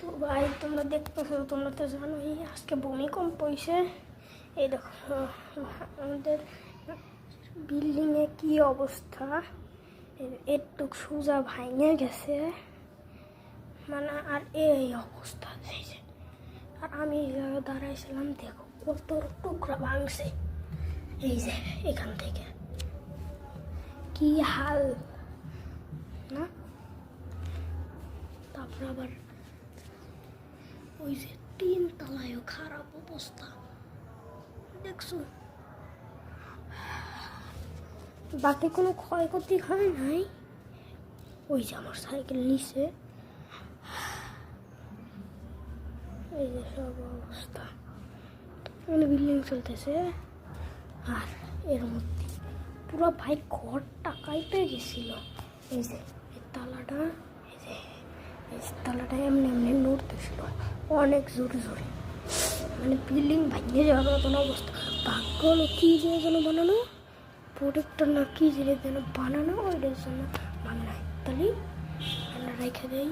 তো ভাই তোমরা দেখতেছো, তোমরা তো জানোই আজকে ভূমিকম্প হয়েছে। এই দেখো আমাদের বিল্ডিংয়ে কি অবস্থা, একটু সোজা ভাঙে গেছে মানে, আর এই অবস্থা হয়েছে। আর আমি এই জায়গায় দাঁড়াইছিলাম, দেখো কত টুকরা ভাঙছে, এই যে এখান থেকে কি হাল না। তারপর আবার ওই যে 3 তলায়ও খারাপ অবস্থা দেখছো। বাকি কোনো ক্ষয়ক্ষতি হয় নাই। ওই যে আমার সাইকেল নিচে, এই যে সব অবস্থা। এখানে বিল্ডিং চলতেছে আর এর মধ্যে পুরো ভাই ঘরটা কাইপে গেছিল। এই যে এই তালাটা, এই যে এই তালাটা এমনি এমনি নড়তেছিল অনেক জোরে জোরে, মানে বিল্ডিং ভাঙিয়ে যাওয়ার মতন অবস্থা। ভাগ্য হলো কী দিয়ে যেন বানানো, প্রোটেক্টর না কী জিনিস যেন বানানো, ওইটার জন্য ভাঙে নাই। তাহলে আমরা রেখে দেই।